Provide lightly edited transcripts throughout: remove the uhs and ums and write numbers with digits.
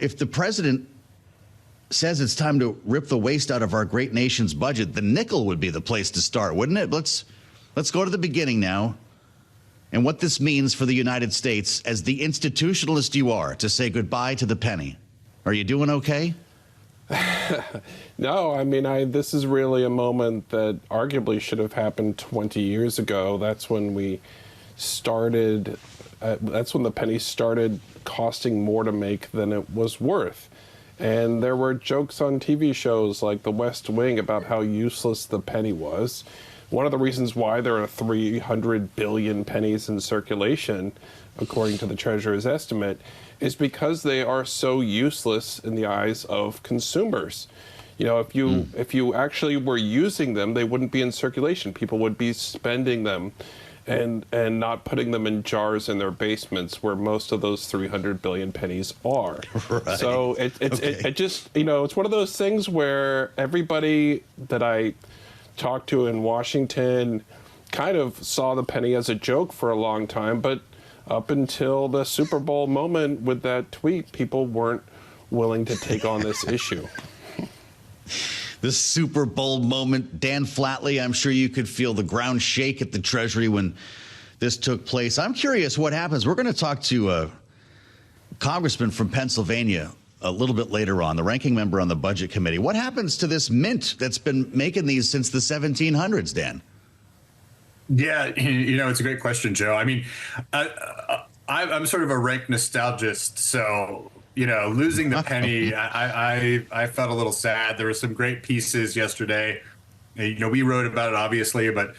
If the president says it's time to rip the waste out of our great nation's budget, the nickel would be the place to start, wouldn't it? Let's go to the beginning now, and what this means for the United States as the institutionalist you are, to say goodbye to the penny. Are you doing okay? No, I mean, this is really a moment that arguably should have happened 20 years ago. That's when we started, that's when the penny started costing more to make than it was worth. And there were jokes on TV shows like The West Wing about how useless the penny was. One of the reasons why there are 300 billion pennies in circulation, according to the Treasurer's estimate, is because they are so useless in the eyes of consumers. You know, if you actually were using them, they wouldn't be in circulation. People would be spending them and not putting them in jars in their basements where most of those 300 billion pennies are. Right. So it just, you know, it's one of those things where everybody that I talked to in Washington kind of saw the penny as a joke for a long time, but up until the Super Bowl moment with that tweet, people weren't willing to take on this issue. The Super Bowl moment, Dan Flatley, I'm sure you could feel the ground shake at the Treasury when this took place. I'm curious what happens. We're going to talk to a congressman from Pennsylvania a little bit later on, the ranking member on the Budget Committee. What happens to this mint that's been making these since the 1700s, Dan? Yeah, you know, it's a great question, Joe. I mean, I'm sort of a rank nostalgist, so, you know, losing the penny, I felt a little sad. There were some great pieces yesterday. You know, we wrote about it, obviously, but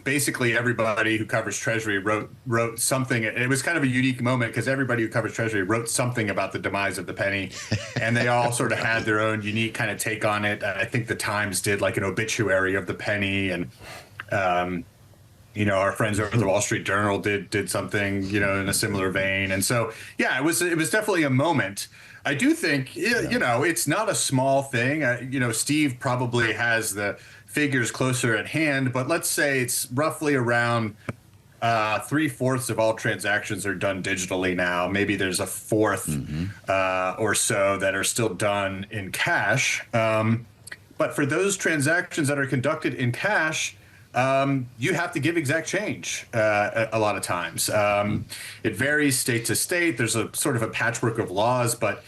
basically everybody who covers Treasury wrote something. It was kind of a unique moment because everybody who covers Treasury wrote something about the demise of the penny, and they all sort of had their own unique kind of take on it. I think the Times did like an obituary of the penny, and you know, our friends over at the Wall Street Journal did something, you know, in a similar vein. And so, yeah, it was definitely a moment. I do think, you know, it's not a small thing. You know, Steve probably has the figures closer at hand, but let's say it's roughly around 3/4 of all transactions are done digitally now. Maybe there's a fourth or so that are still done in cash. But for those transactions that are conducted in cash, you have to give exact change a lot of times. It varies state to state. There's a sort of a patchwork of laws, but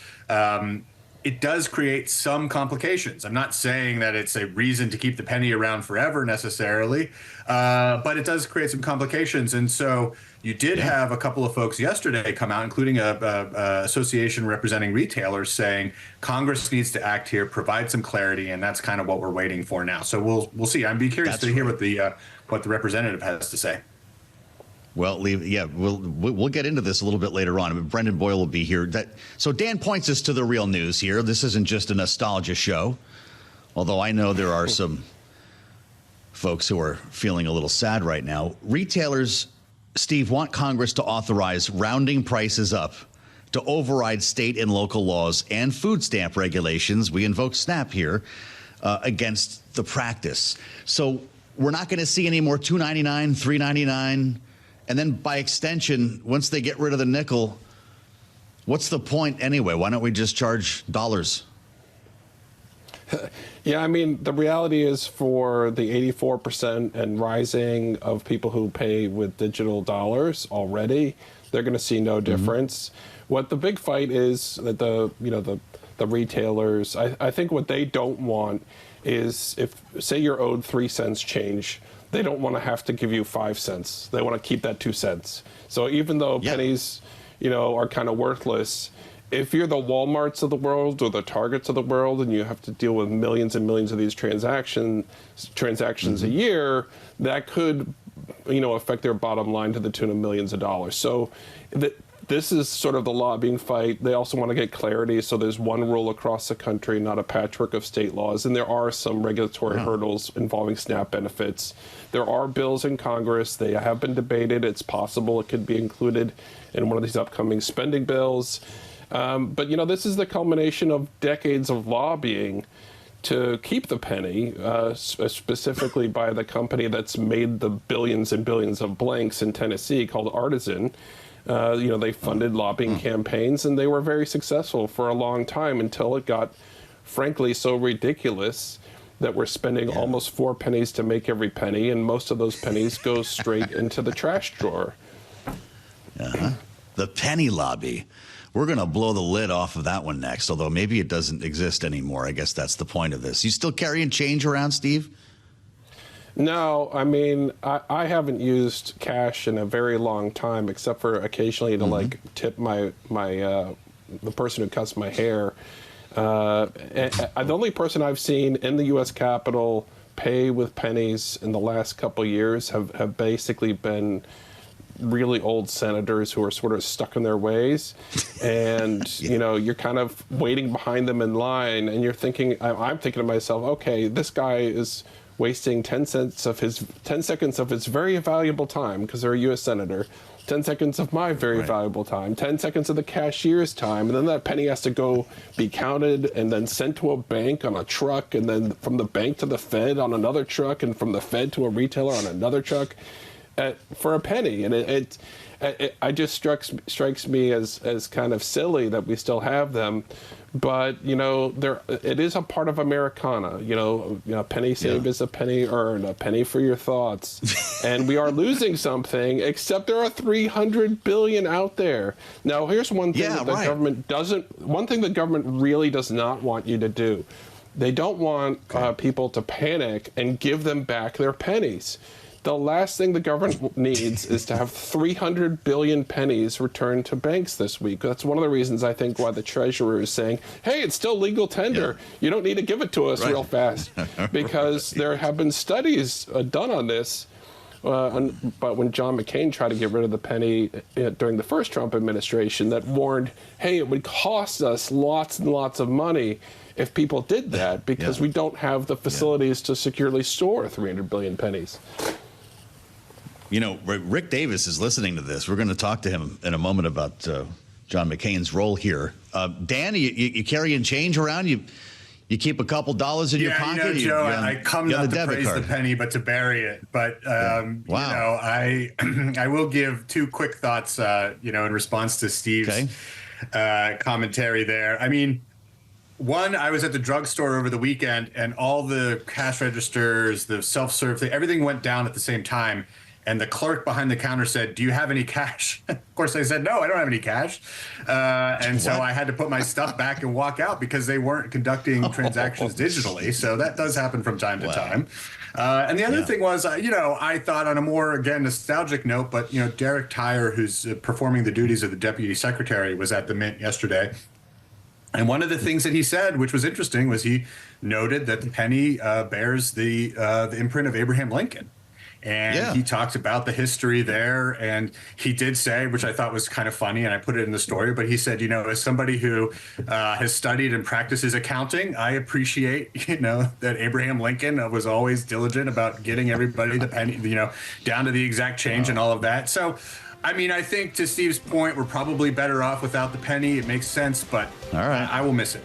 it does create some complications. I'm not saying that it's a reason to keep the penny around forever necessarily, but it does create some complications. And so you did have a couple of folks yesterday come out, including a association representing retailers, saying Congress needs to act here, provide some clarity, and that's kind of what we're waiting for now. So we'll see. I'd be curious to hear what the representative has to say. Well, we'll get into this a little bit later on. I mean, Brendan Boyle will be here. So Dan points us to the real news here. This isn't just a nostalgia show, although I know there are some folks who are feeling a little sad right now. Retailers, Steve, want Congress to authorize rounding prices up to override state and local laws and food stamp regulations. We invoke SNAP here against the practice. So we're not going to see any more $2.99, $3.99. And then by extension, once they get rid of the nickel, what's the point anyway? Why don't we just charge dollars? Yeah, I mean, the reality is for the 84% and rising of people who pay with digital dollars already, they're going to see no difference. What the big fight is that the retailers, I think what they don't want is if, say, you're owed 3 cents change, they don't want to have to give you 5 cents. They want to keep that 2 cents. So even though pennies, you know, are kind of worthless, if you're the Walmarts of the world or the Targets of the world and you have to deal with millions and millions of these transactions a year, that could, you know, affect their bottom line to the tune of millions of dollars. So this is sort of the lobbying fight. They also want to get clarity, so there's one rule across the country, not a patchwork of state laws. And there are some regulatory hurdles involving SNAP benefits. There are bills in Congress. They have been debated. It's possible it could be included in one of these upcoming spending bills. But, you know, this is the culmination of decades of lobbying to keep the penny, specifically by the company that's made the billions and billions of blanks in Tennessee called Artisan. They funded lobbying campaigns, and they were very successful for a long time until it got, frankly, so ridiculous that we're spending almost 4 pennies to make every penny, and most of those pennies go straight into the trash drawer. The penny lobby. We're going to blow the lid off of that one next, although maybe it doesn't exist anymore. I guess that's the point of this. You still carrying change around, Steve? No, I mean, I haven't used cash in a very long time, except for occasionally to like tip the person who cuts my hair. The only person I've seen in the U.S. Capitol pay with pennies in the last couple of years have basically been really old senators who are sort of stuck in their ways, and you're kind of waiting behind them in line, and you're thinking, I'm thinking to myself, okay, this guy is wasting 10 seconds of his very valuable time, because they're a U.S. senator, 10 seconds of my very valuable time, 10 seconds of the cashier's time, and then that penny has to go be counted and then sent to a bank on a truck, and then from the bank to the Fed on another truck, and from the Fed to a retailer on another truck for a penny. And it just strikes me as kind of silly that we still have them. But it is a part of Americana. A penny saved is a penny earned, a penny for your thoughts. And we are losing something, except there are 300 billion out there. Now, here's one thing that the government doesn't. One thing the government really does not want you to do. They don't want people to panic and give them back their pennies. The last thing the government needs is to have 300 billion pennies returned to banks this week. That's one of the reasons, I think, why the treasurer is saying, hey, it's still legal tender. You don't need to give it to us real fast. Because there have been studies done on this. But when John McCain tried to get rid of the penny during the first Trump administration, that warned, hey, it would cost us lots and lots of money if people did that, because we don't have the facilities to securely store 300 billion pennies. Rick Davis is listening to this. We're going to talk to him in a moment about John McCain's role here. Dan, you carrying change around? You keep a couple dollars in your pocket? Joe, I come not to praise the penny, but to bury it. But, I will give 2 quick thoughts, in response to Steve's commentary there. I mean, one, I was at the drugstore over the weekend, and all the cash registers, the self-serve thing, everything went down at the same time. And the clerk behind the counter said, do you have any cash? Of course, I said, no, I don't have any cash. So I had to put my stuff back and walk out because they weren't conducting transactions digitally. So that does happen from time to time. And the other thing was, I thought on a more, again, nostalgic note, but, Derek Tyre, who's performing the duties of the deputy secretary, was at the Mint yesterday. And one of the things that he said, which was interesting, was he noted that the penny bears the imprint of Abraham Lincoln. And he talked about the history there. And he did say, which I thought was kind of funny, and I put it in the story, but he said, as somebody who has studied and practices accounting, I appreciate, that Abraham Lincoln was always diligent about getting everybody the penny, down to the exact change and all of that. So, I mean, I think to Steve's point, we're probably better off without the penny. It makes sense, but I will miss it.